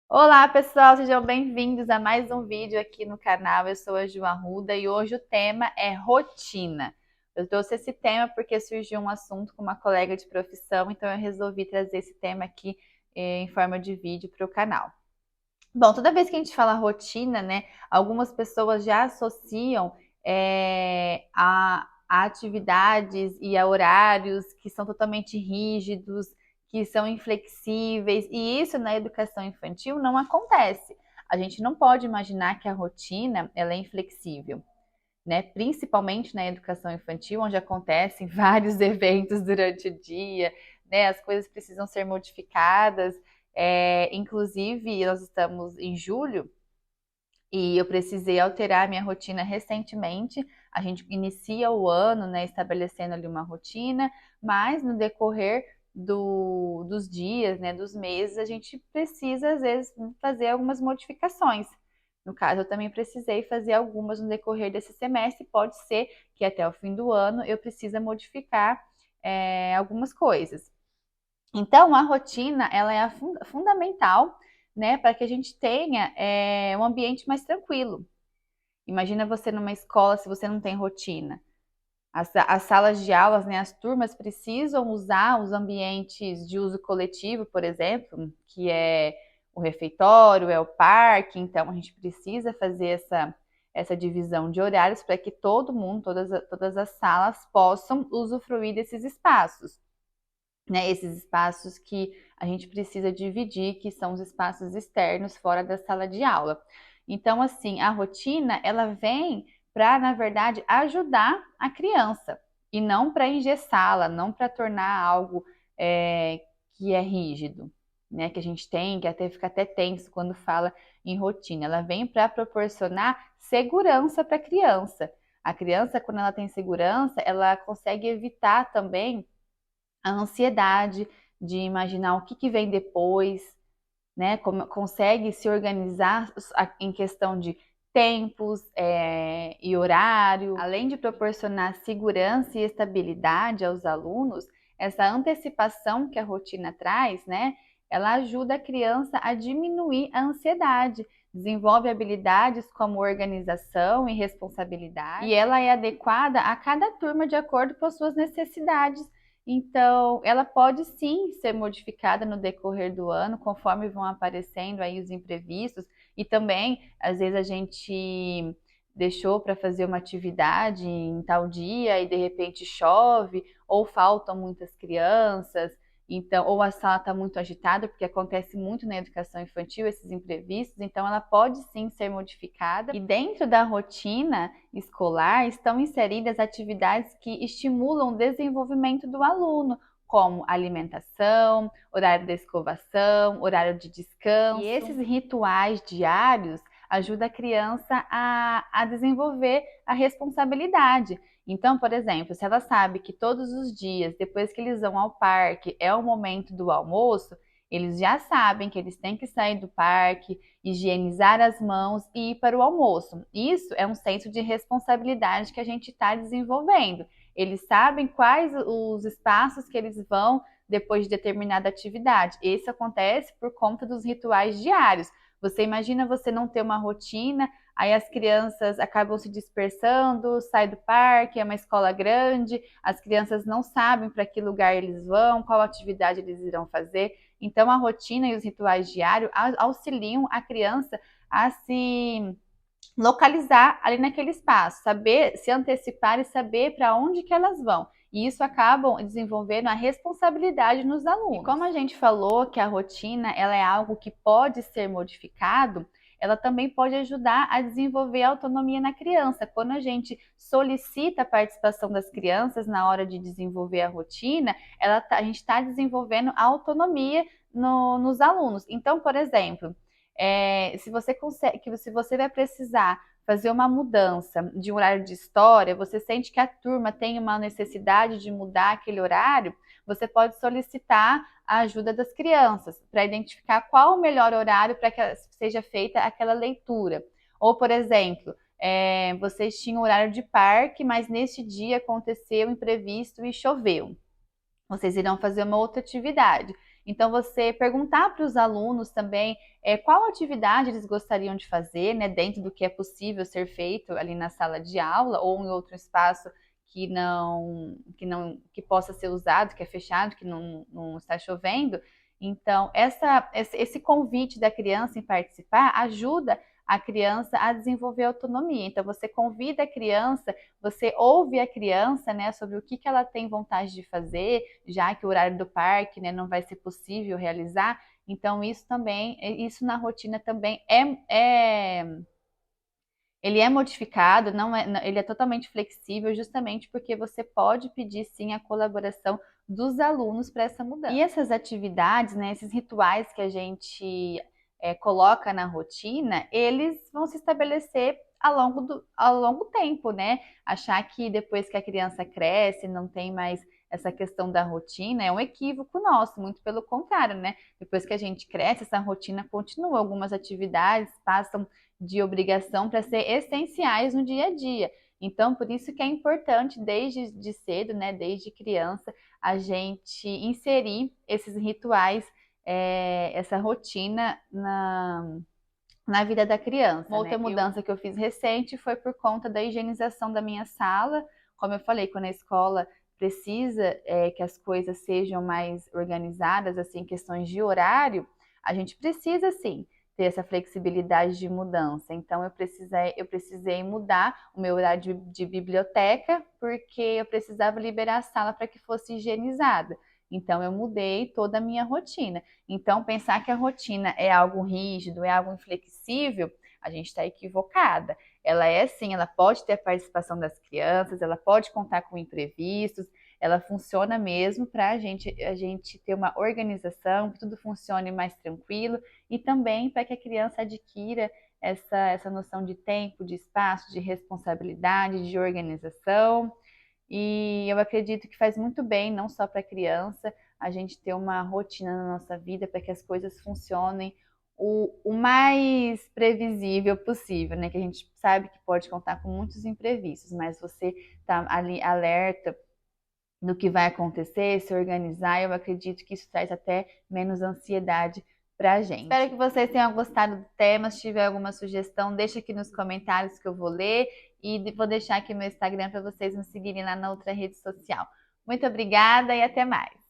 Olá pessoal, sejam bem-vindos a mais um vídeo aqui no canal. Eu sou a Ju Arruda e hoje o tema é rotina. Eu trouxe esse tema porque surgiu um assunto com uma colega de profissão, então eu resolvi trazer esse tema aqui em forma de vídeo para o canal. Bom, toda vez que a gente fala rotina, né, algumas pessoas já associam a atividades e a horários que são totalmente rígidos, que são inflexíveis, e isso na educação infantil não acontece. A gente não pode imaginar que a rotina ela é inflexível, né? Principalmente na educação infantil, onde acontecem vários eventos durante o dia, né? As coisas precisam ser modificadas. Inclusive, nós estamos em julho e eu precisei alterar minha rotina recentemente. A gente inicia o ano, né, estabelecendo ali uma rotina, mas no decorrer dos dias, né, dos meses, a gente precisa, às vezes, fazer algumas modificações. No caso, eu também precisei fazer algumas no decorrer desse semestre. Pode ser que até o fim do ano eu precise modificar algumas coisas. Então, a rotina ela é fundamental, né, para que a gente tenha um ambiente mais tranquilo. Imagina você numa escola se você não tem rotina. As salas de aulas, né, as turmas precisam usar os ambientes de uso coletivo, por exemplo, que é o refeitório, é o parque. Então, a gente precisa fazer essa divisão de horários para que todo mundo, todas as salas possam usufruir desses espaços, né, esses espaços que a gente precisa dividir, que são os espaços externos fora da sala de aula. Então, assim, a rotina ela vem para, na verdade, ajudar a criança e não para engessá-la, não para tornar algo que é rígido, né? Que a gente tem, que até fica até tenso quando fala em rotina. Ela vem para proporcionar segurança para a criança. A criança, quando ela tem segurança, ela consegue evitar também a ansiedade de imaginar o que vem depois, né? Como consegue se organizar em questão de tempos e horário, além de proporcionar segurança e estabilidade aos alunos. Essa antecipação que a rotina traz, né? Ela ajuda a criança a diminuir a ansiedade, desenvolve habilidades como organização e responsabilidade, e ela é adequada a cada turma de acordo com as suas necessidades. Então, ela pode sim ser modificada no decorrer do ano, conforme vão aparecendo aí os imprevistos, e também, às vezes, a gente deixou para fazer uma atividade em tal dia e de repente chove, ou faltam muitas crianças, então, ou a sala está muito agitada, porque acontece muito na educação infantil esses imprevistos, então ela pode sim ser modificada. E dentro da rotina escolar estão inseridas atividades que estimulam o desenvolvimento do aluno, como alimentação, horário da escovação, horário de descanso. E esses rituais diários ajudam a criança a desenvolver a responsabilidade. Então, por exemplo, se ela sabe que todos os dias, depois que eles vão ao parque, é o momento do almoço, eles já sabem que eles têm que sair do parque, higienizar as mãos e ir para o almoço. Isso é um senso de responsabilidade que a gente está desenvolvendo. Eles sabem quais os espaços que eles vão depois de determinada atividade. Isso acontece por conta dos rituais diários. Você imagina você não ter uma rotina, aí as crianças acabam se dispersando, sai do parque, é uma escola grande, as crianças não sabem para que lugar eles vão, qual atividade eles irão fazer. Então, a rotina e os rituais diários auxiliam a criança a se localizar ali naquele espaço, saber se antecipar e saber para onde que elas vão. E isso acabam desenvolvendo a responsabilidade nos alunos. E como a gente falou que a rotina ela é algo que pode ser modificado, ela também pode ajudar a desenvolver a autonomia na criança. Quando a gente solicita a participação das crianças na hora de desenvolver a rotina, a gente está desenvolvendo a autonomia nos alunos. Então, por exemplo, se você consegue, se você vai precisar fazer uma mudança de um horário de história, você sente que a turma tem uma necessidade de mudar aquele horário, você pode solicitar a ajuda das crianças para identificar qual o melhor horário para que seja feita aquela leitura. Ou, por exemplo, vocês tinham horário de parque, mas neste dia aconteceu um imprevisto e choveu. Vocês irão fazer uma outra atividade. Então, você perguntar para os alunos também qual atividade eles gostariam de fazer, né, dentro do que é possível ser feito ali na sala de aula ou em outro espaço que possa ser usado, que é fechado, que não está chovendo. Então, esse convite da criança em participar ajuda a criança a desenvolver autonomia. Então, você convida a criança, você ouve a criança, né, sobre o que ela tem vontade de fazer, já que o horário do parque, né, não vai ser possível realizar. Então, isso na rotina também ele é modificado, ele é totalmente flexível, justamente porque você pode pedir sim a colaboração dos alunos para essa mudança. E essas atividades, né, esses rituais que a gente coloca na rotina, eles vão se estabelecer ao longo tempo, né? Achar que depois que a criança cresce, não tem mais essa questão da rotina, é um equívoco nosso, muito pelo contrário, né? Depois que a gente cresce, essa rotina continua, algumas atividades passam de obrigação para ser essenciais no dia a dia. Então, por isso que é importante, desde de cedo, né, desde criança, a gente inserir esses rituais, essa rotina na vida da criança. Uma outra mudança que eu fiz recente foi por conta da higienização da minha sala. Como eu falei, quando a escola precisa que as coisas sejam mais organizadas, assim, questões de horário, a gente precisa, sim, ter essa flexibilidade de mudança. Então, eu precisei mudar o meu horário de biblioteca, porque eu precisava liberar a sala para que fosse higienizada. Então, eu mudei toda a minha rotina. Então, pensar que a rotina é algo rígido, é algo inflexível, a gente está equivocada. Ela é sim, ela pode ter a participação das crianças, ela pode contar com imprevistos, ela funciona mesmo para a gente ter uma organização, que tudo funcione mais tranquilo e também para que a criança adquira essa noção de tempo, de espaço, de responsabilidade, de organização. E eu acredito que faz muito bem, não só para a criança, a gente ter uma rotina na nossa vida para que as coisas funcionem o mais previsível possível, né? Que a gente sabe que pode contar com muitos imprevistos, mas você tá ali alerta do que vai acontecer, se organizar, eu acredito que isso traz até menos ansiedade pra gente. Espero que vocês tenham gostado do tema. Se tiver alguma sugestão, deixa aqui nos comentários que eu vou ler e vou deixar aqui meu Instagram para vocês me seguirem lá na outra rede social. Muito obrigada e até mais!